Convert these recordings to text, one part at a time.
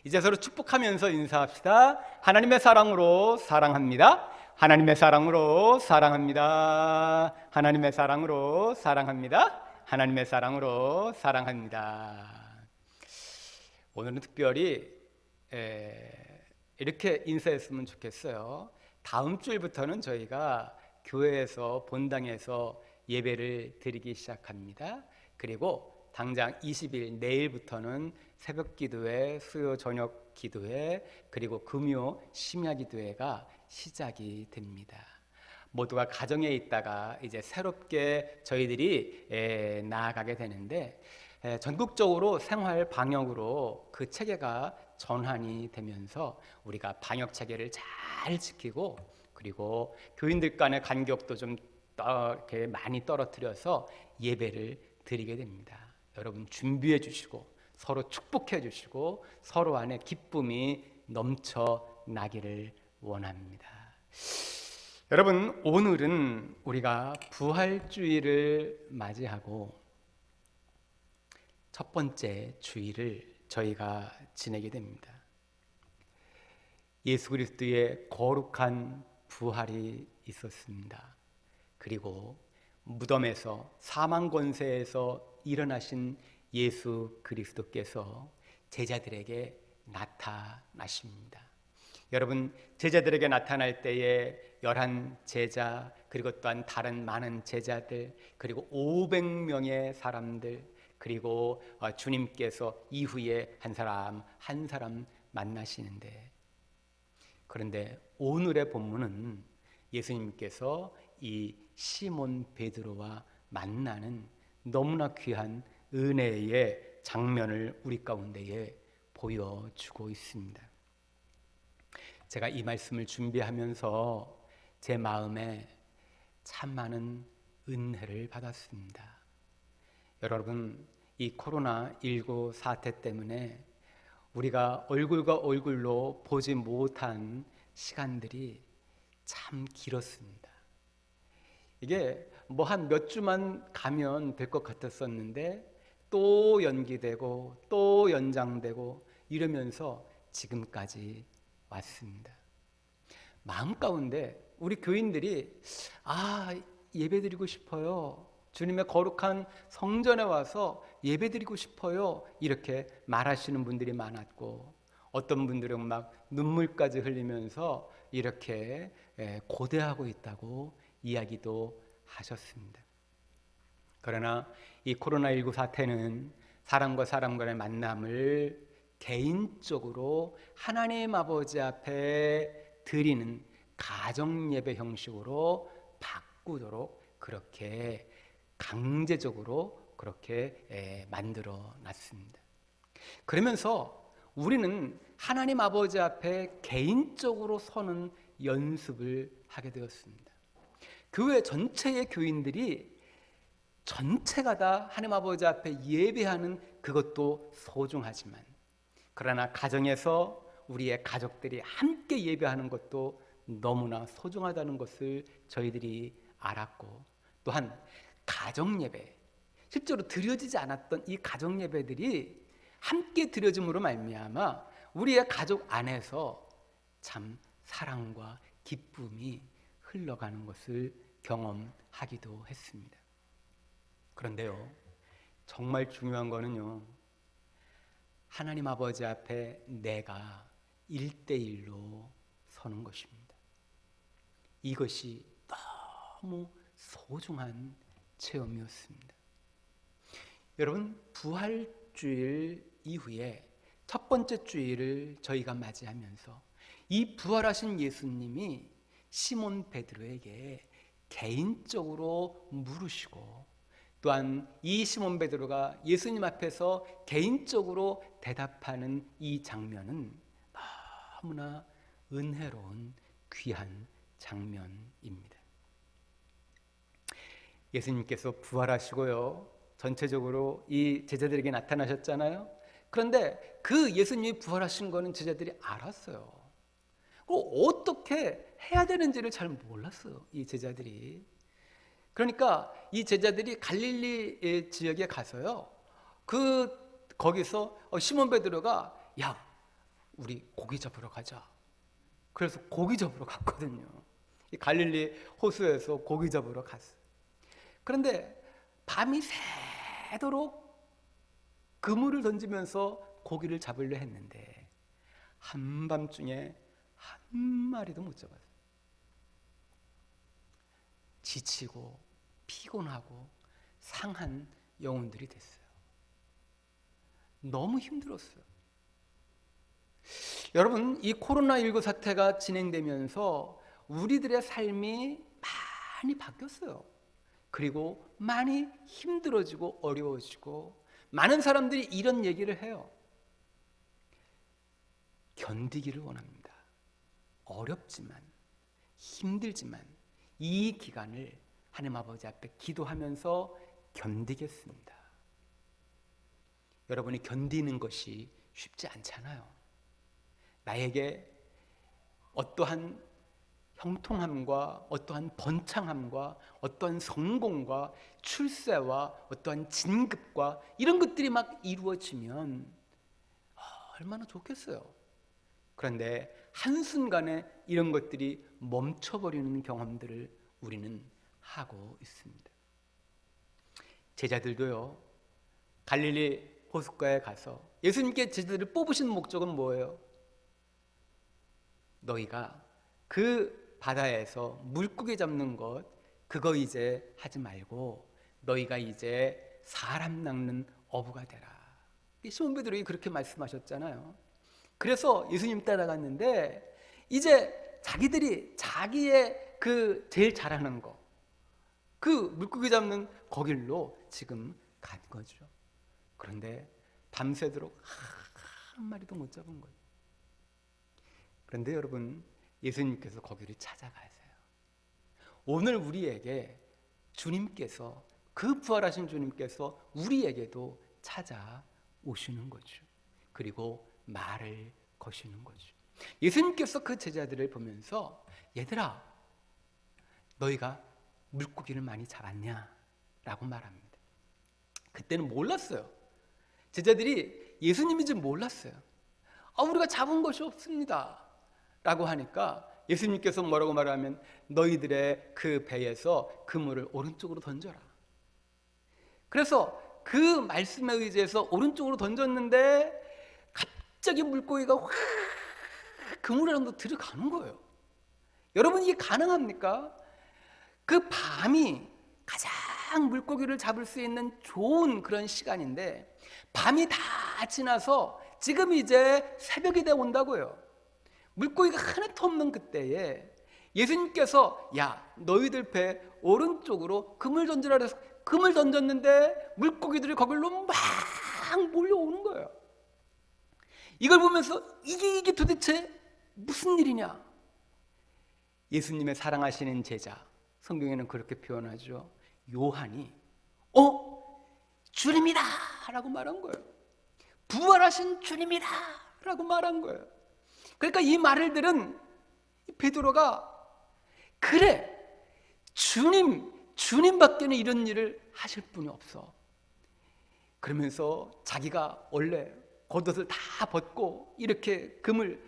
이제 서로 축복하면서 인사합시다. 하나님의 사랑으로 사랑합니다. 하나님의 사랑으로 사랑합니다. 하나님의 사랑으로 사랑합니다. 하나님의 사랑으로 사랑합니다. 오늘은 특별히 이렇게 인사했으면 좋겠어요. 다음 주일부터는 저희가 교회에서 본당에서 예배를 드리기 시작합니다. 그리고 당장 20일 내일부터는 새벽 기도회, 수요 저녁 기도회, 그리고 금요 심야 기도회가 시작이 됩니다. 모두가 가정에 있다가 이제 새롭게 저희들이 나아가게 되는데, 전국적으로 생활 방역으로 그 체계가 전환이 되면서 우리가 방역 체계를 잘 지키고, 그리고 교인들 간의 간격도 좀 이렇게 많이 떨어뜨려서 예배를 드리게 됩니다. 여러분 준비해 주시고 서로 축복해 주시고 서로 안에 기쁨이 넘쳐나기를 원합니다. 여러분, 오늘은 우리가 부활주의를 맞이하고 첫 번째 주일을 저희가 지내게 됩니다. 예수 그리스도의 거룩한 부활이 있었습니다. 그리고 무덤에서 사망 권세에서 일어나신 예수 그리스도께서 제자들에게 나타나십니다. 여러분, 제자들에게 나타날 때에 11제자, 그리고 또한 다른 많은 제자들, 그리고 500명의 사람들, 그리고 주님께서 이후에 한 사람 한 사람 만나시는데, 그런데 오늘의 본문은 예수님께서 이 시몬 베드로와 만나는 너무나 귀한 은혜의 장면을 우리 가운데에 보여주고 있습니다. 제가 이 말씀을 준비하면서 제 마음에 참 많은 은혜를 받았습니다. 여러분, 이 코로나19 사태 때문에 우리가 얼굴과 얼굴로 보지 못한 시간들이 참 길었습니다. 이게 뭐 한 몇 주만 가면 될 것 같았었는데 또 연기되고 또 연장되고 이러면서 지금까지 왔습니다. 마음 가운데 우리 교인들이 예배드리고 싶어요, 주님의 거룩한 성전에 와서 예배드리고 싶어요, 이렇게 말하시는 분들이 많았고, 어떤 분들은 막 눈물까지 흘리면서 이렇게 고대하고 있다고 이야기도 하셨습니다. 그러나 이 코로나19 사태는 사람과 사람 간의 만남을 개인적으로 하나님 아버지 앞에 드리는 가정예배 형식으로 바꾸도록 그렇게 강제적으로 그렇게 만들어 놨습니다. 그러면서 우리는 하나님 아버지 앞에 개인적으로 서는 연습을 하게 되었습니다. 교회 전체의 교인들이 전체가 다 하나님 아버지 앞에 예배하는 그것도 소중하지만, 그러나 가정에서 우리의 가족들이 함께 예배하는 것도 너무나 소중하다는 것을 저희들이 알았고, 또한 가정예배, 실제로 드려지지 않았던 이 가정예배들이 함께 드려짐으로 말미암아 우리의 가족 안에서 참 사랑과 기쁨이 흘러가는 것을 경험하기도 했습니다. 그런데요, 정말 중요한 거는요, 하나님 아버지 앞에 내가 1대1로 서는 것입니다. 이것이 너무 소중한 체험이었습니다. 여러분, 부활주일 이후에 첫 번째 주일을 저희가 맞이하면서 이 부활하신 예수님이 시몬 베드로에게 개인적으로 물으시고, 또한 이 시몬 베드로가 예수님 앞에서 개인적으로 대답하는 이 장면은 너무나 은혜로운 귀한 장면입니다. 예수님께서 부활하시고요, 전체적으로 이 제자들에게 나타나셨잖아요. 그런데 그 예수님이 부활하신 거는 제자들이 알았어요. 어떻게 해야 되는지를 잘 몰랐어요, 이 제자들이. 그러니까 이 제자들이 갈릴리 지역에 가서요, 거기서 시몬 베드로가 야, 우리 고기 잡으러 가자. 그래서 고기 잡으러 갔거든요. 이 갈릴리 호수에서 고기 잡으러 갔어요. 그런데 밤이 새도록 그물을 던지면서 고기를 잡으려 했는데 한밤중에 한 마리도 못 잡았어요. 지치고 피곤하고 상한 영혼들이 됐어요. 너무 힘들었어요. 여러분, 이 코로나19 사태가 진행되면서 우리들의 삶이 많이 바뀌었어요. 그리고 많이 힘들어지고 어려워지고 많은 사람들이 이런 얘기를 해요. 견디기를 원합니다. 어렵지만 힘들지만 이 기간을 하나님 아버지 앞에 기도하면서 견디겠습니다. 여러분이 견디는 것이 쉽지 않잖아요. 나에게 어떠한 형통함과 어떠한 번창함과 어떠한 성공과 출세와 어떠한 진급과 이런 것들이 막 이루어지면 얼마나 좋겠어요. 그런데 한순간에 이런 것들이 멈춰버리는 경험들을 우리는 하고 있습니다. 제자들도요, 갈릴리 호숫가에 가서 예수님께 제자들을 뽑으신 목적은 뭐예요? 너희가 그 바다에서 물고기 잡는 것 그거 이제 하지 말고 너희가 이제 사람 낚는 어부가 되라. 시몬 베드로가 그렇게 말씀하셨잖아요. 그래서 예수님 따라갔는데 이제 자기들이 자기의 그 제일 잘하는 거, 그 물고기 잡는 거길로 지금 간 거죠. 그런데 밤새도록 한 마리도 못 잡은 거예요. 그런데 여러분, 예수님께서 거기를 찾아가세요. 오늘 우리에게 주님께서, 그 부활하신 주님께서 우리에게도 찾아오시는 거죠. 그리고 말을 거시는 거죠. 예수님께서 그 제자들을 보면서 얘들아, 너희가 물고기를 많이 잡았냐? 라고 말합니다. 그때는 몰랐어요. 제자들이 예수님인지 몰랐어요. 우리가 잡은 것이 없습니다 라고 하니까 예수님께서 뭐라고 말하면 너희들의 그 배에서 그물을 오른쪽으로 던져라. 그래서 그 말씀에 의지해서 오른쪽으로 던졌는데 갑자기 물고기가 확 그물에 들어가는 거예요. 여러분, 이게 가능합니까? 그 밤이 가장 물고기를 잡을 수 있는 좋은 그런 시간인데 밤이 다 지나서 지금 이제 새벽이 돼 온다고요. 물고기가 하나도 없는 그때에 예수님께서 야, 너희들 배 오른쪽으로 그물 던지라 그래서 그물 던졌는데 물고기들이 거길로 막 몰려오는 거예요. 이걸 보면서 이게 도대체 무슨 일이냐? 예수님의 사랑하시는 제자, 성경에는 그렇게 표현하죠. 요한이 주님이다 라고 말한 거예요. 부활하신 주님이다 라고 말한 거예요. 그러니까 이 말을 들은 베드로가 그래, 주님밖에는 이런 일을 하실 분이 없어. 그러면서 자기가 원래 겉옷을 다 벗고 이렇게 그물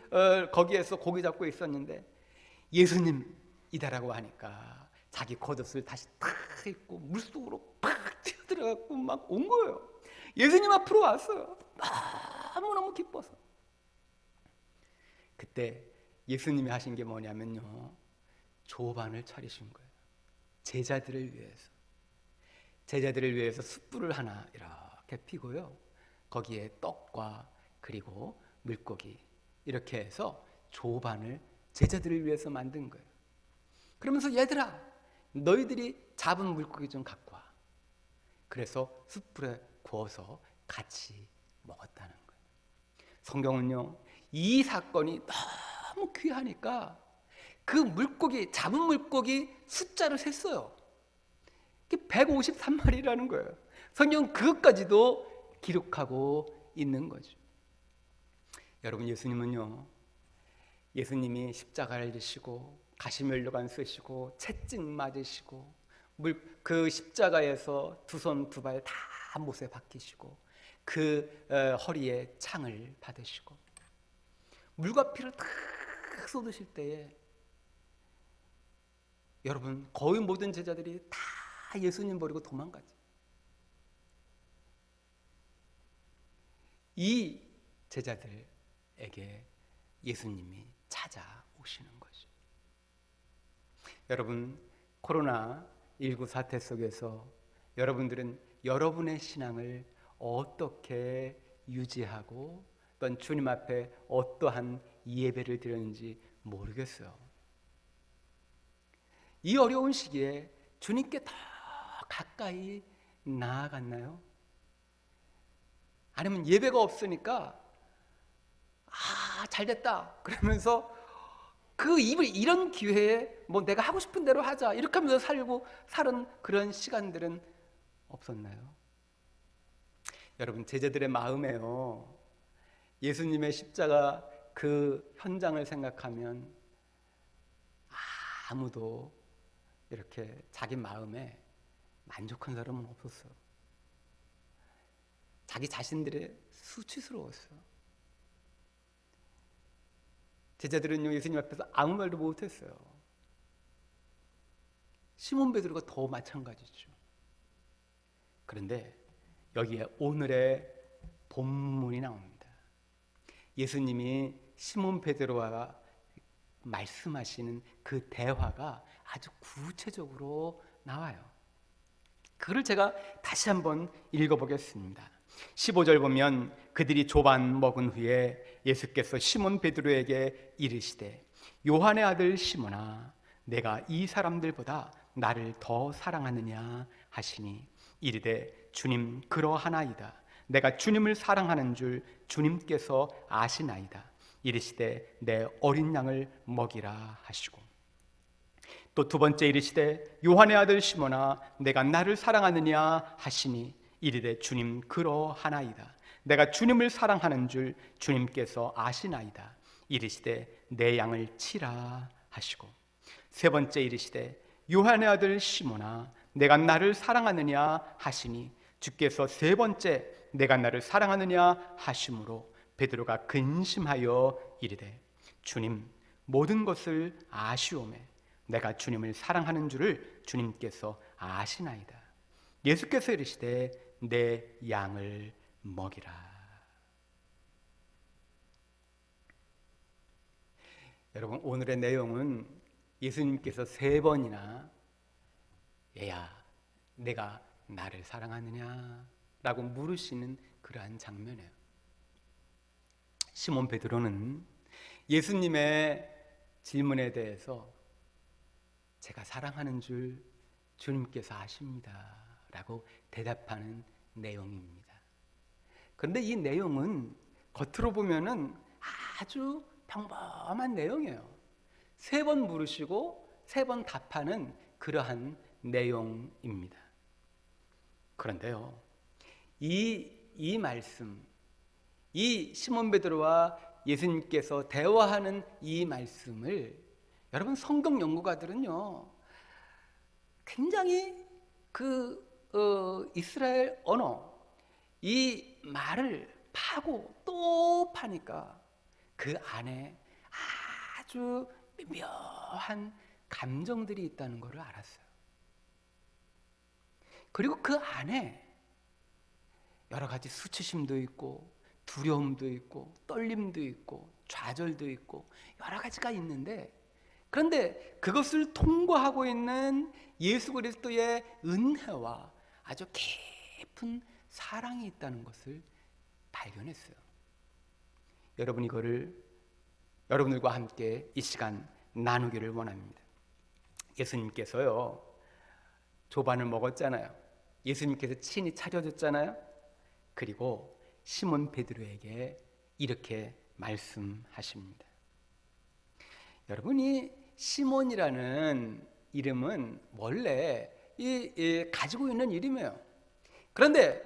거기에서 고기 잡고 있었는데 예수님이다라고 하니까 자기 겉옷을 다시 탁 입고 물속으로 팍 튀어들어가고 막 온 거예요. 예수님 앞으로 왔어요. 너무너무 기뻐서. 그때 예수님이 하신 게 뭐냐면요, 조반을 차리신 거예요. 제자들을 위해서 숯불을 하나 이렇게 피고요, 거기에 떡과 그리고 물고기 이렇게 해서 조반을 제자들을 위해서 만든 거예요. 그러면서 얘들아, 너희들이 잡은 물고기 좀 갖고 와. 그래서 숯불에 구워서 같이 먹었다는 거예요. 성경은요, 이 사건이 너무 귀하니까 그 물고기, 잡은 물고기 숫자를 셌어요. 153마리라는 거예요. 성경은 그것까지도 기록하고 있는 거죠. 여러분, 예수님은요, 예수님이 십자가를 지시고 가시면류관 쓰시고 채찍 맞으시고 그 십자가에서 두 손 두 발 다 못에 박히시고 그 허리에 창을 받으시고 물과 피를 탁 쏟으실 때에 여러분 거의 모든 제자들이 다 예수님 버리고 도망가죠. 이 제자들에게 예수님이 찾아오시는 거죠. 여러분 코로나19 사태 속에서 여러분들은 여러분의 신앙을 어떻게 유지하고 또한 주님 앞에 어떠한 예배를 드렸는지 모르겠어요. 이 어려운 시기에 주님께 더 가까이 나아갔나요? 아니면 예배가 없으니까 잘됐다 그러면서 이런 기회에 뭐 내가 하고 싶은 대로 하자 이렇게 하면서 살은 그런 시간들은 없었나요? 여러분 제자들의 마음에요, 예수님의 십자가 그 현장을 생각하면 아무도 이렇게 자기 마음에 만족한 사람은 없었어요. 자기 자신들의 수치스러웠어요. 제자들은요 예수님 앞에서 아무 말도 못했어요. 시몬 베드로가 더 마찬가지죠. 그런데 여기에 오늘의 본문이 나옵니다. 예수님이 시몬 베드로와 말씀하시는 그 대화가 아주 구체적으로 나와요. 그걸 제가 다시 한번 읽어보겠습니다. 15절 보면 그들이 조반 먹은 후에 예수께서 시몬 베드로에게 이르시되 요한의 아들 시몬아 내가 이 사람들보다 나를 더 사랑하느냐 하시니 이르되 주님 그러하나이다. 내가 주님을 사랑하는 줄 주님께서 아시나이다. 이르시되 내 어린 양을 먹이라 하시고 또 두 번째 이르시되 요한의 아들 시몬아 내가 나를 사랑하느냐 하시니 이르되 주님 그러하나이다. 내가 주님을 사랑하는 줄 주님께서 아시나이다. 이르시되 내 양을 치라 하시고 세 번째 이르시되 요한의 아들 시몬아 내가 나를 사랑하느냐 하시니 주께서 세 번째 내가 나를 사랑하느냐 하심으로 베드로가 근심하여 이르되 주님 모든 것을 아시오매 내가 주님을 사랑하는 줄을 주님께서 아시나이다. 예수께서 이르시되 내 양을 먹이라. 여러분 오늘의 내용은 예수님께서 세 번이나 얘야 내가 나를 사랑하느냐 라고 물으시는 그러한 장면이에요. 시몬 베드로는 예수님의 질문에 대해서 제가 사랑하는 줄 주님께서 아십니다 라고 대답하는 내용입니다. 그런데 이 내용은 겉으로 보면은 아주 평범한 내용이에요. 세 번 물으시고 세 번 답하는 그러한 내용입니다. 그런데요, 이 말씀, 이 시몬 베드로와 예수님께서 대화하는 이 말씀을 여러분 성경 연구가들은요 굉장히 이스라엘 언어 이 말을 파고 또 파니까 그 안에 아주 묘한 감정들이 있다는 것을 알았어요. 그리고 그 안에 여러 가지 수치심도 있고 두려움도 있고 떨림도 있고 좌절도 있고 여러 가지가 있는데, 그런데 그것을 통과하고 있는 예수 그리스도의 은혜와 아주 깊은 사랑이 있다는 것을 발견했어요. 여러분 이거를 여러분들과 함께 이 시간 나누기를 원합니다. 예수님께서요 조반을 먹었잖아요. 예수님께서 친히 차려줬잖아요. 그리고 시몬 베드로에게 이렇게 말씀하십니다. 여러분이 시몬이라는 이름은 원래 가지고 있는 이름이에요. 그런데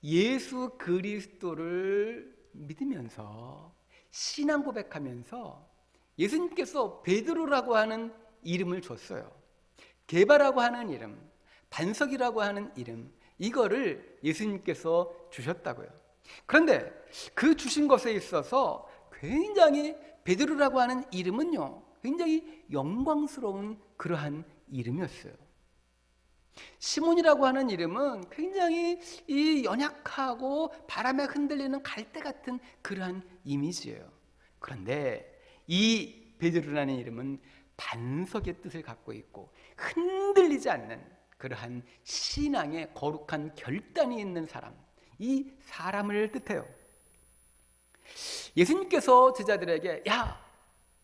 예수 그리스도를 믿으면서 신앙 고백하면서 예수님께서 베드로라고 하는 이름을 줬어요. 게바라고 하는 이름, 반석이라고 하는 이름, 이거를 예수님께서 주셨다고요. 그런데 그 주신 것에 있어서 굉장히 베드로라고 하는 이름은요, 굉장히 영광스러운 그러한 이름이었어요. 시몬이라고 하는 이름은 굉장히 이 연약하고 바람에 흔들리는 갈대 같은 그러한 이미지예요. 그런데 이 베드로라는 이름은 반석의 뜻을 갖고 있고 흔들리지 않는 그러한 신앙의 거룩한 결단이 있는 사람, 이 사람을 뜻해요. 예수님께서 제자들에게 야,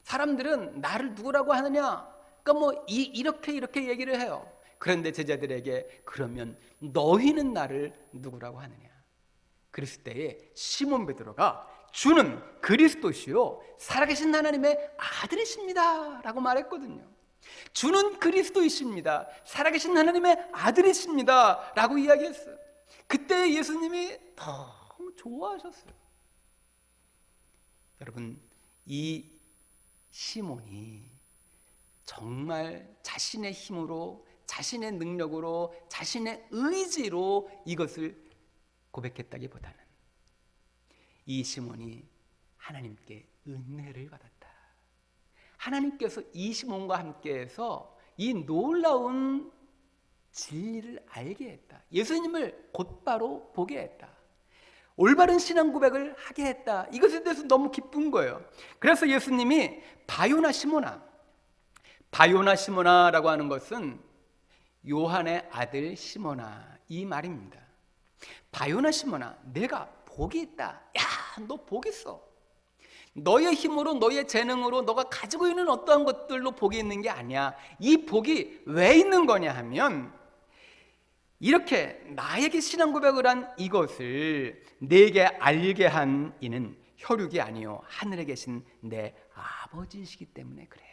사람들은 나를 누구라고 하느냐? 그러니까 이렇게 얘기를 해요. 그런데 제자들에게 그러면 너희는 나를 누구라고 하느냐? 그랬을 때에 시몬 베드로가 주는 그리스도시요 살아계신 하나님의 아들이십니다 라고 말했거든요. 주는 그리스도이십니다, 살아계신 하나님의 아들이십니다 라고 이야기했어요. 그때 예수님이 너무 좋아하셨어요. 여러분, 이 시몬이 정말 자신의 힘으로, 자신의 능력으로, 자신의 의지로 이것을 고백했다기보다는 이 시몬이 하나님께 은혜를 받았다. 하나님께서 이 시몬과 함께해서 이 놀라운 진리를 알게 했다. 예수님을 곧바로 보게 했다. 올바른 신앙 고백을 하게 했다. 이것에 대해서 너무 기쁜 거예요. 그래서 예수님이 바요나 시모나라고 하는 것은 요한의 아들 시모나, 이 말입니다. 바요나 시모나, 내가 복이 있다. 야, 너 복 있어. 너의 힘으로, 너의 재능으로, 너가 가지고 있는 어떠한 것들로 복이 있는 게 아니야. 이 복이 왜 있는 거냐 하면, 이렇게 나에게 신앙 고백을 한 이것을 내게 알게 한 이는 혈육이 아니요 하늘에 계신 내 아버지이시기 때문에 그래.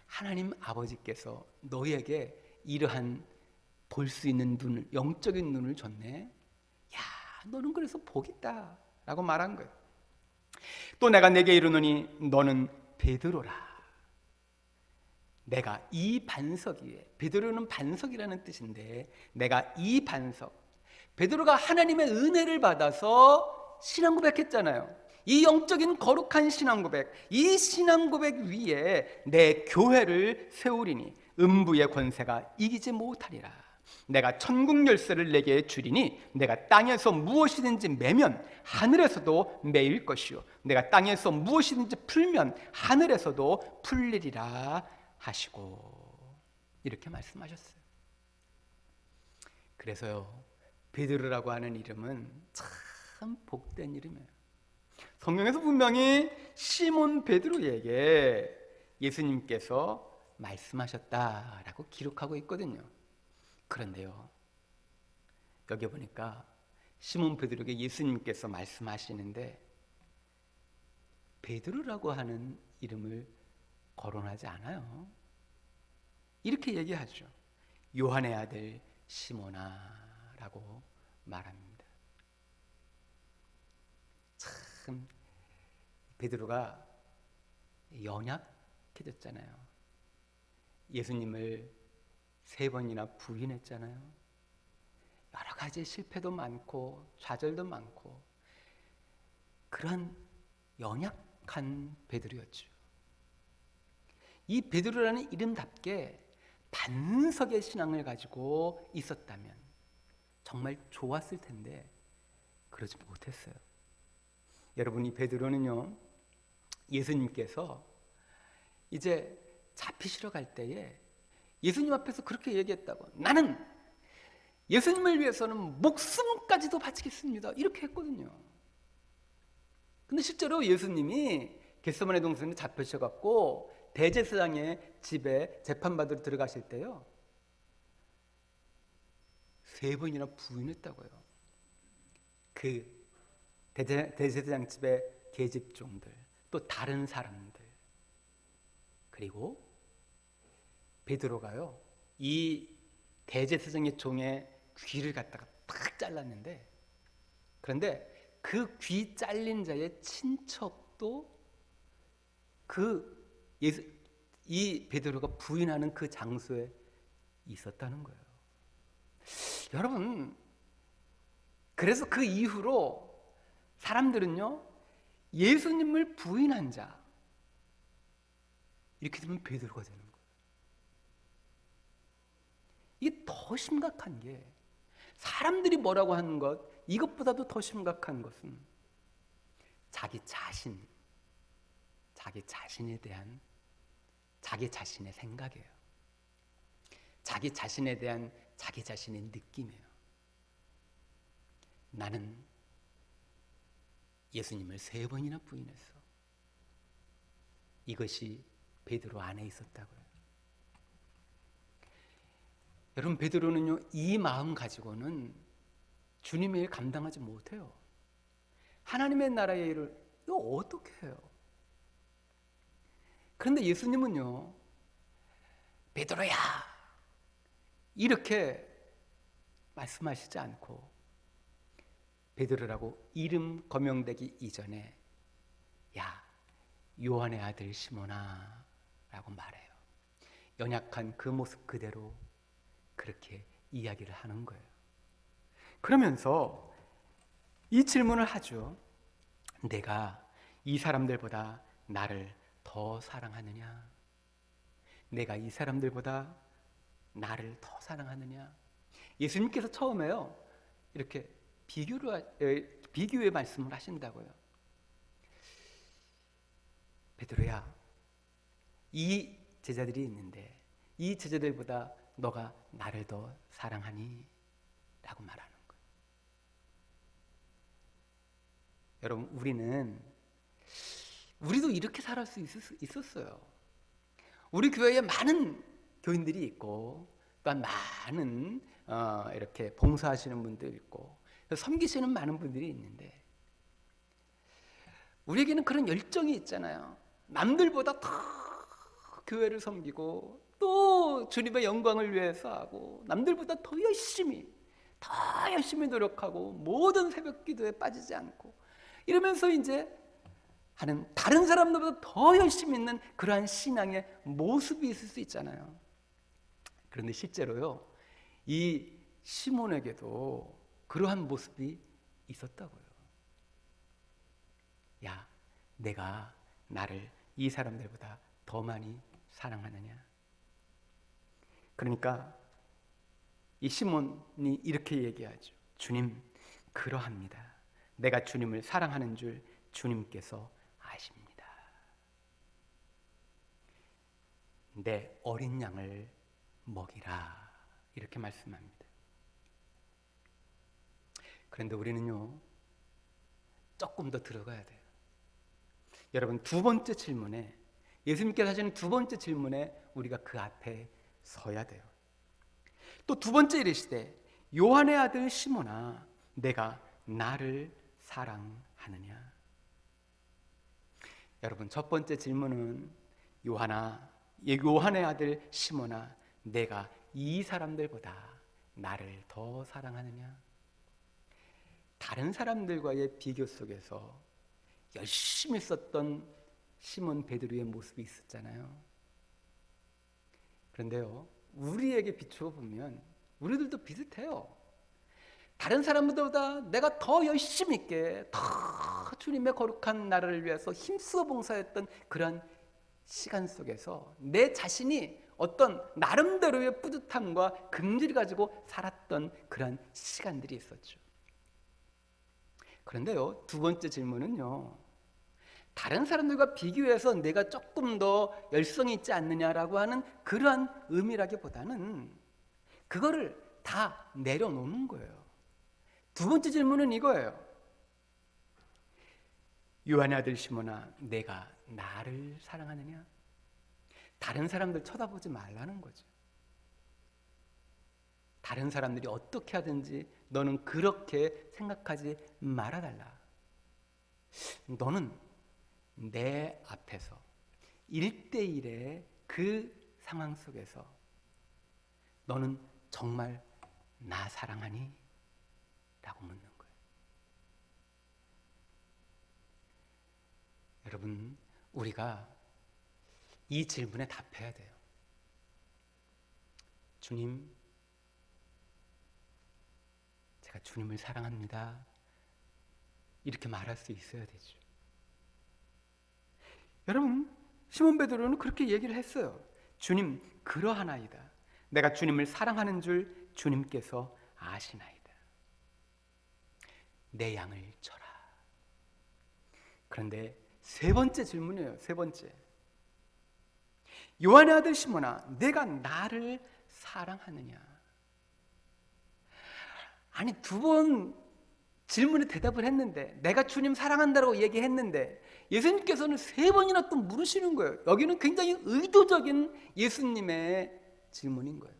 하나님 아버지께서 너에게 이러한 볼 수 있는 눈을, 영적인 눈을 줬네. 야, 너는 그래서 복 있다 라고 말한 거예요. 또 내가 내게 이르노니 너는 베드로라. 내가 이 반석 위에, 베드로는 반석이라는 뜻인데, 내가 이 반석, 베드로가 하나님의 은혜를 받아서 신앙 고백했잖아요. 이 영적인 거룩한 신앙 고백, 이 신앙 고백 위에 내 교회를 세우리니 음부의 권세가 이기지 못하리라. 내가 천국 열쇠를 내게 주리니 내가 땅에서 무엇이든지 매면 하늘에서도 매일 것이요 내가 땅에서 무엇이든지 풀면 하늘에서도 풀리리라 하시고, 이렇게 말씀하셨어요. 그래서요, 베드로라고 하는 이름은 참 복된 이름이에요. 성경에서 분명히 시몬 베드로에게 예수님께서 말씀하셨다라고 기록하고 있거든요. 그런데요, 여기 보니까 시몬 베드로에게 예수님께서 말씀하시는데 베드로라고 하는 이름을 거론하지 않아요. 이렇게 얘기하죠. 요한의 아들 시몬아라고 말합니다. 참 베드로가 연약해졌잖아요. 예수님을 3번이나 부인했잖아요. 여러 가지 실패도 많고 좌절도 많고 그런 연약한 베드로였죠. 이 베드로라는 이름답게 반석의 신앙을 가지고 있었다면 정말 좋았을 텐데 그러지 못했어요. 여러분, 이 베드로는요, 예수님께서 이제 잡히시러 갈 때에 예수님 앞에서 그렇게 얘기했다고, 나는 예수님을 위해서는 목숨까지도 바치겠습니다, 이렇게 했거든요. 근데 실제로 예수님이 겟세마네 동산에 잡히셔갖고 대제사장의 집에 재판받으러 들어가실 때요, 3번이나 부인했다고요. 그 대제사장 집의 계집종들, 또 다른 사람들, 그리고 베드로가요, 이 대제사장의 종의 귀를 갖다가 탁 잘랐는데, 그런데 그 귀 잘린 자의 친척도 이 베드로가 부인하는 그 장소에 있었다는 거예요. 여러분, 그래서 그 이후로 사람들은요, 예수님을 부인한 자. 이렇게 되면 베드로가 되는 거예요. 이게 더 심각한 게, 사람들이 뭐라고 하는 것, 이것보다도 더 심각한 것은 자기 자신에 대한 자기 자신의 생각이에요. 자기 자신에 대한 자기 자신의 느낌이에요. 나는 예수님을 3번이나 부인했어. 이것이 베드로 안에 있었다고요. 여러분, 베드로는요, 이 마음 가지고는 주님의 일 감당하지 못해요. 하나님의 나라의 일을 이거 어떻게 해요? 그런데 예수님은요, 베드로야 이렇게 말씀하시지 않고 베드로라고 이름 거명되기 이전에 야, 요한의 아들 시몬아 라고 말해요. 연약한 그 모습 그대로 그렇게 이야기를 하는 거예요. 그러면서 이 질문을 하죠. 내가 이 사람들보다 나를 더 사랑하느냐? 내가 이 사람들보다 나를 더 사랑하느냐? 예수님께서 처음에요, 이렇게 비교의 말씀을 하신다고요. 베드로야, 이 제자들이 있는데 이 제자들보다 너가 나를 더 사랑하니? 라고 말하는 거예요. 여러분, 우리도 이렇게 살아갈 수 있었어요. 우리 교회에 많은 교인들이 있고, 또한 많은 이렇게 봉사하시는 분들 있고, 섬기시는 많은 분들이 있는데, 우리에게는 그런 열정이 있잖아요. 남들보다 더 교회를 섬기고 또 주님의 영광을 위해서 하고, 남들보다 더 열심히 노력하고, 모든 새벽 기도에 빠지지 않고, 이러면서 이제 하는, 다른 사람들보다 더 열심히 있는 그러한 신앙의 모습이 있을 수 있잖아요. 그런데 실제로요, 이 시몬에게도 그러한 모습이 있었다고요. 야, 내가 나를 이 사람들보다 더 많이 사랑하느냐? 그러니까 이 시몬이 이렇게 얘기하죠. 주님, 그러합니다. 내가 주님을 사랑하는 줄 주님께서 아십니다. 내 어린 양을 먹이라, 이렇게 말씀합니다. 그런데 우리는요, 조금 더 들어가야 돼요. 여러분, 두 번째 질문에, 예수님께서 하시는 두 번째 질문에 우리가 그 앞에 서야 돼요. 또 두 번째 이르시되 요한의 아들 시몬아, 내가 나를 사랑하느냐? 여러분, 첫 번째 질문은 요한의 아들 시몬아, 내가 이 사람들보다 나를 더 사랑하느냐? 다른 사람들과의 비교 속에서 열심히 썼던 시몬 베드로의 모습이 있었잖아요. 그런데요, 우리에게 비추어 보면 우리들도 비슷해요. 다른 사람들보다 내가 더 열심히 있게, 더 주님의 거룩한 나라를 위해서 힘써 봉사했던 그런 시간 속에서 내 자신이 어떤 나름대로의 뿌듯함과 긍지를 가지고 살았던 그런 시간들이 있었죠. 그런데요, 두 번째 질문은요, 다른 사람들과 비교해서 내가 조금 더 열성이 있지 않느냐라고 하는 그러한 의미라기보다는 그거를 다 내려놓는 거예요. 두 번째 질문은 이거예요. 요한의 아들 시몬아, 내가 나를 사랑하느냐? 다른 사람들 쳐다보지 말라는 거죠. 다른 사람들이 어떻게 하든지 너는 그렇게 생각하지 말아달라. 너는 내 앞에서 1대1의 그 상황 속에서 너는 정말 나 사랑하니? 라고 묻는 거예요. 여러분, 우리가 이 질문에 답해야 돼요. 주님, 제가 주님을 사랑합니다. 이렇게 말할 수 있어야 되죠. 여러분, 시몬 베드로는 그렇게 얘기를 했어요. 주님, 그러하나이다. 내가 주님을 사랑하는 줄 주님께서 아시나이다. 내 양을 쳐라. 그런데 세 번째 질문이에요. 세 번째. 요한의 아들 시몬아, 내가 나를 사랑하느냐? 아니, 두 번 질문에 대답을 했는데, 내가 주님 사랑한다고 얘기했는데 예수님께서는 세 번이나 또 물으시는 거예요. 여기는 굉장히 의도적인 예수님의 질문인 거예요.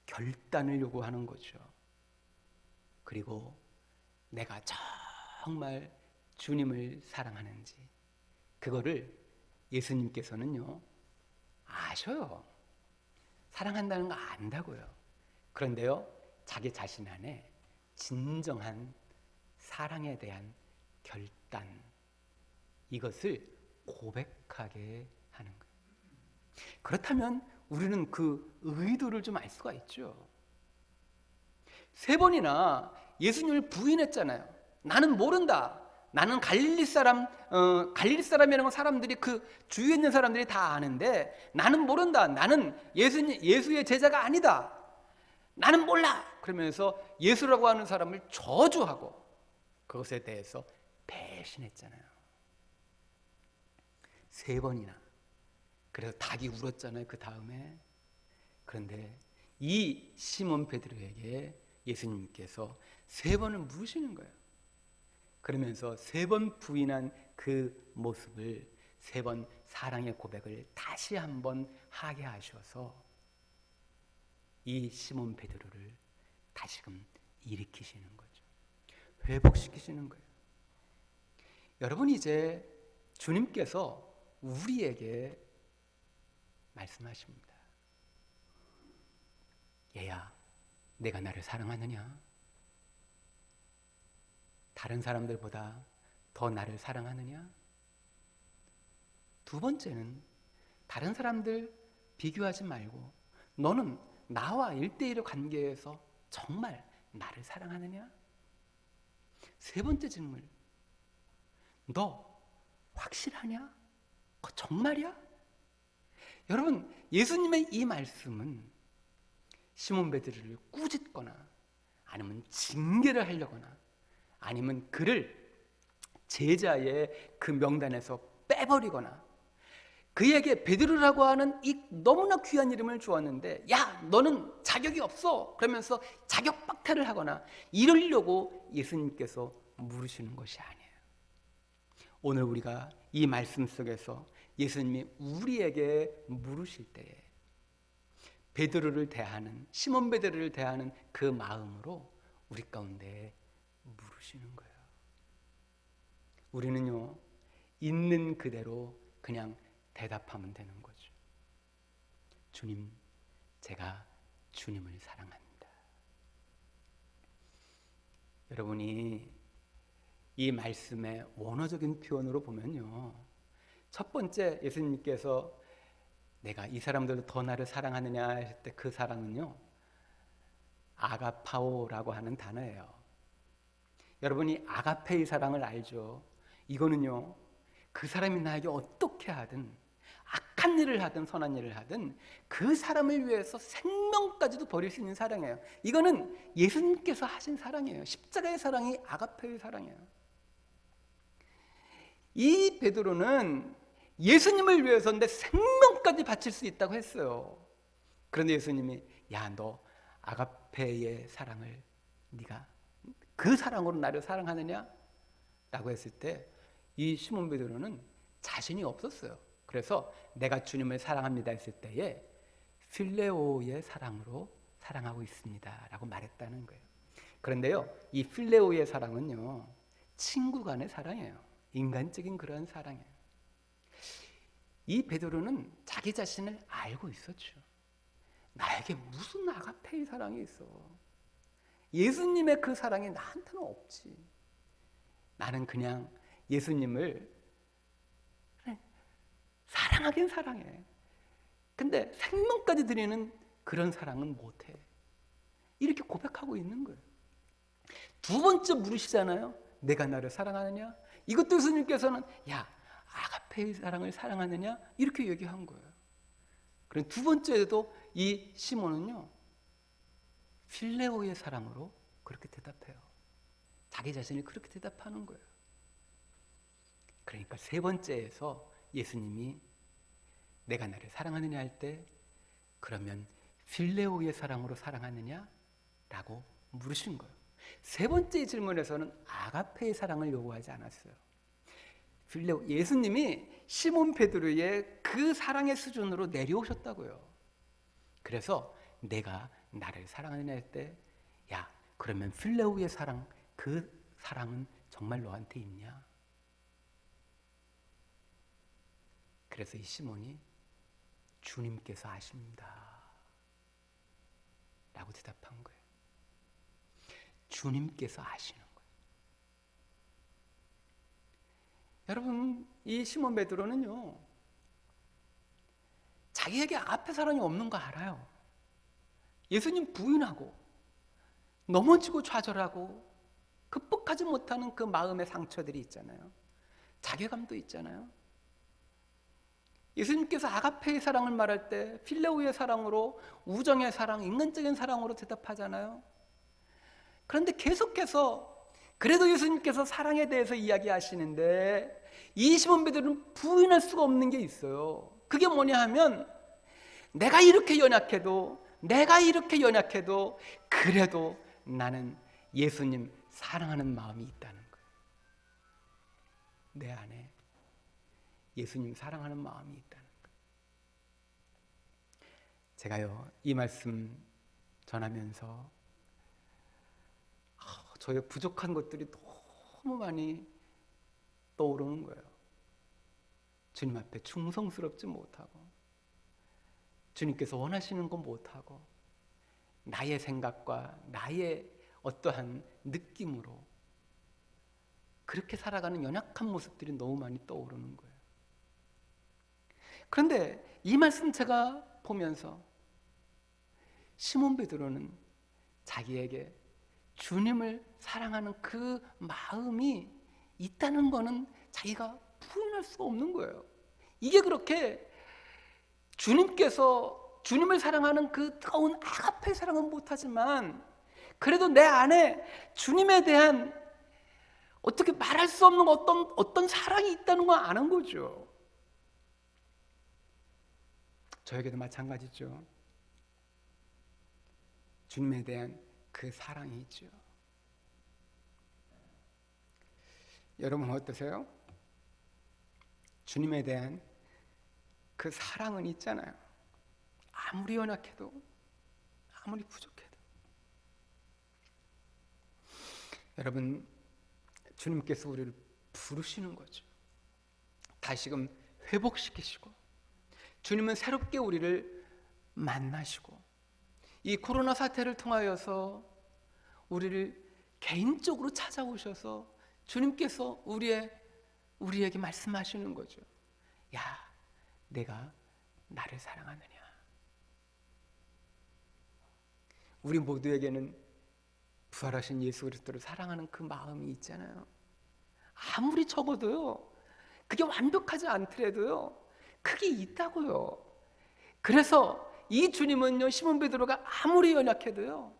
결단을 요구하는 거죠. 그리고 내가 정말 주님을 사랑하는지 그거를 예수님께서는요 아셔요. 사랑한다는 거 안다고요. 그런데요 자기 자신 안에 진정한 사랑에 대한 결단, 이것을 고백하게 하는 거예요. 그렇다면 우리는 그 의도를 좀 알 수가 있죠. 세 번이나 예수님을 부인했잖아요. 나는 모른다. 나는 갈릴리 사람이라는 건 사람들이 그 주위에 있는 사람들이 다 아는데 나는 모른다. 나는 예수의 제자가 아니다. 나는 몰라. 그러면서 예수라고 하는 사람을 저주하고 그것에 대해서 배신했잖아요. 세 번이나. 그래서 닭이 울었잖아요. 그 다음에. 그런데 이 시몬 베드로에게 예수님께서 세 번을 물으시는 거예요. 그러면서 세 번 부인한 그 모습을 세 번 사랑의 고백을 다시 한번 하게 하셔서 이 시몬 베드로를 다시금 일으키시는 거죠. 회복시키시는 거예요. 여러분, 이제 주님께서 우리에게 말씀하십니다. 얘야, 내가 나를 사랑하느냐? 다른 사람들보다 더 나를 사랑하느냐? 두 번째는 다른 사람들 비교하지 말고 너는 나와 1대1의 관계에서 정말 나를 사랑하느냐? 세 번째 질문, 너 확실하냐? 그거 정말이야? 여러분, 예수님의 이 말씀은 시몬 베드로를 꾸짖거나 아니면 징계를 하려거나 아니면 그를 제자의 그 명단에서 빼버리거나 그에게 베드로라고 하는 이 너무나 귀한 이름을 주었는데 야, 너는 자격이 없어 그러면서 자격 박탈을 하거나 이러려고 예수님께서 물으시는 것이 아니에요. 오늘 우리가 이 말씀 속에서 예수님이 우리에게 물으실 때에 베드로를 대하는, 시몬 베드로를 대하는 그 마음으로 우리 가운데 물으시는 거예요. 우리는요 있는 그대로 그냥 대답하면 되는 거죠. 주님, 제가 주님을 사랑합니다. 여러분이 이 말씀의 원어적인 표현으로 보면요, 첫 번째 예수님께서 내가 이 사람들도 더 나를 사랑하느냐 할 때 그 사랑은요 아가파오라고 하는 단어예요. 여러분이 아가페의 사랑을 알죠? 이거는요 그 사람이 나에게 어떻게 하든 악한 일을 하든 선한 일을 하든 그 사람을 위해서 생명까지도 버릴 수 있는 사랑이에요. 이거는 예수님께서 하신 사랑이에요. 십자가의 사랑이 아가페의 사랑이에요. 이 베드로는 예수님을 위해서 내 생명까지 바칠 수 있다고 했어요. 그런데 예수님이 야, 너 아가페의 사랑을 네가 그 사랑으로 나를 사랑하느냐? 라고 했을 때 이 시몬 베드로는 자신이 없었어요. 그래서 내가 주님을 사랑합니다 했을 때에 필레오의 사랑으로 사랑하고 있습니다 라고 말했다는 거예요. 그런데요 이 필레오의 사랑은요 친구 간의 사랑이에요. 인간적인 그런 사랑이에요. 이 베드로는 자기 자신을 알고 있었죠. 나에게 무슨 아가페의 사랑이 있어. 예수님의 그 사랑이 나한테는 없지. 나는 그냥 예수님을 사랑하긴 사랑해. 근데 생명까지 드리는 그런 사랑은 못해. 이렇게 고백하고 있는 거예요. 두 번째 물으시잖아요. 내가 나를 사랑하느냐? 이것도 예수님께서는 야, 아가페의 사랑을 사랑하느냐? 이렇게 얘기한 거예요. 그럼 두 번째에도 이 시몬은요, 필레오의 사랑으로 그렇게 대답해요. 자기 자신이 그렇게 대답하는 거예요. 그러니까 세 번째에서 예수님이 내가 나를 사랑하느냐 할 때 그러면 필레오의 사랑으로 사랑하느냐? 라고 물으신 거예요. 세 번째 질문에서는 아가페의 사랑을 요구하지 않았어요. 필레오, 예수님이 시몬 베드로의 그 사랑의 수준으로 내려오셨다고요. 그래서 내가 나를 사랑하느냐 할 때 야, 그러면 필레오의 사랑, 그 사랑은 정말 너한테 있냐? 그래서 이 시몬이 주님께서 아십니다 라고 대답한 거예요. 주님께서 아시는 거예요. 여러분, 이 시몬 베드로는요, 자기에게 앞에 사람이 없는 거 알아요. 예수님 부인하고 넘어지고 좌절하고 극복하지 못하는 그 마음의 상처들이 있잖아요. 자괴감도 있잖아요. 예수님께서 아가페의 사랑을 말할 때 필레오의 사랑으로, 우정의 사랑, 인간적인 사랑으로 대답하잖아요. 그런데 계속해서 그래도 예수님께서 사랑에 대해서 이야기하시는데 이 시몬 베드로는 부인할 수가 없는 게 있어요. 그게 뭐냐 하면 내가 이렇게 연약해도 그래도 나는 예수님 사랑하는 마음이 있다는 거예요. 내 안에 예수님 사랑하는 마음이 있다는 거예요. 제가요, 이 말씀 전하면서 저의 부족한 것들이 너무 많이 떠오르는 거예요. 주님 앞에 충성스럽지 못하고, 주님께서 원하시는 거 못하고, 나의 생각과 나의 어떠한 느낌으로 그렇게 살아가는 연약한 모습들이 너무 많이 떠오르는 거예요. 그런데 이 말씀 제가 보면서 시몬 베드로는 자기에게 주님을 사랑하는 그 마음이 있다는 거는 자기가 부인할 수가 없는 거예요. 이게 그렇게 주님께서 주님을 사랑하는 그 뜨거운 아가페 사랑은 못하지만 그래도 내 안에 주님에 대한 어떻게 말할 수 없는 어떤 사랑이 있다는 걸 아는 거죠. 저에게도 마찬가지죠. 주님에 대한 그 사랑이 있죠. 여러분 어떠세요? 주님에 대한 그 사랑은 있잖아요. 아무리 연약해도, 아무리 부족해도. 여러분, 주님께서 우리를 부르시는 거죠. 다시금 회복시키시고, 주님은 새롭게 우리를 만나시고, 이 코로나 사태를 통하여서 우리를 개인적으로 찾아오셔서 주님께서 우리에게 말씀하시는 거죠. 야, 내가 나를 사랑하느냐? 우리 모두에게는 부활하신 예수 그리스도를 사랑하는 그 마음이 있잖아요. 아무리 적어도요, 그게 완벽하지 않더라도요, 그게 있다고요. 그래서 이 주님은요, 시몬 베드로가 아무리 연약해도요,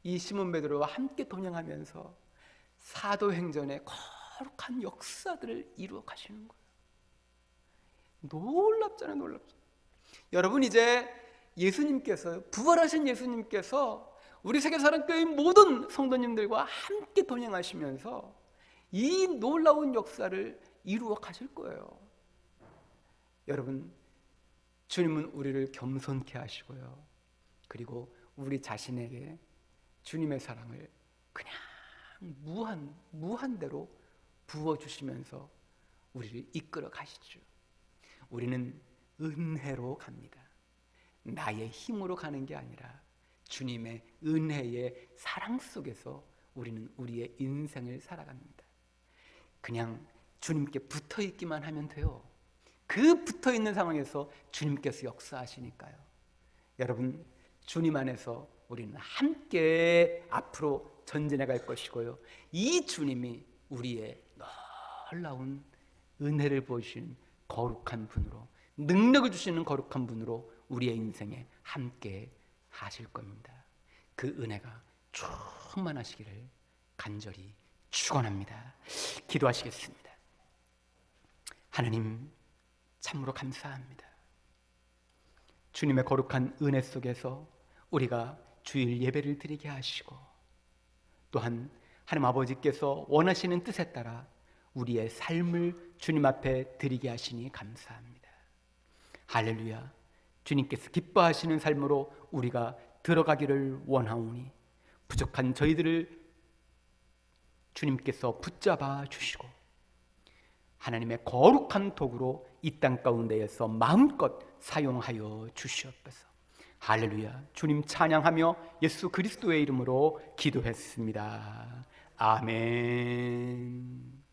이 시몬 베드로와 함께 동행하면서 사도행전의 거룩한 역사들을 이루어 가시는 거예요. 놀랍잖아요, 놀랍잖아요. 여러분, 이제 예수님께서, 부활하신 예수님께서 우리 세계사랑교회 모든 성도님들과 함께 동행하시면서 이 놀라운 역사를 이루어 가실 거예요. 여러분, 주님은 우리를 겸손케 하시고요, 그리고 우리 자신에게 주님의 사랑을 그냥 무한대로 부어주시면서 우리를 이끌어 가시죠. 우리는 은혜로 갑니다. 나의 힘으로 가는 게 아니라 주님의 은혜의 사랑 속에서 우리는 우리의 인생을 살아갑니다. 그냥 주님께 붙어 있기만 하면 돼요. 그 붙어 있는 상황에서 주님께서 역사하시니까요. 여러분, 주님 안에서 우리는 함께 앞으로 전진해 갈 것이고요, 이 주님이 우리의 놀라운 은혜를 보여주시는 거룩한 분으로, 능력을 주시는 거룩한 분으로 우리의 인생에 함께 하실 겁니다. 그 은혜가 충만하시기를 간절히 축원합니다. 기도하시겠습니다. 하나님, 참으로 감사합니다. 주님의 거룩한 은혜 속에서 우리가 주일 예배를 드리게 하시고, 또한 하나님 아버지께서 원하시는 뜻에 따라 우리의 삶을 주님 앞에 드리게 하시니 감사합니다. 할렐루야. 주님께서 기뻐하시는 삶으로 우리가 들어가기를 원하오니 부족한 저희들을 주님께서 붙잡아 주시고 하나님의 거룩한 도구로 이 땅 가운데에서 마음껏 사용하여 주시옵소서. 할렐루야. 주님 찬양하며 예수 그리스도의 이름으로 기도했습니다. 아멘.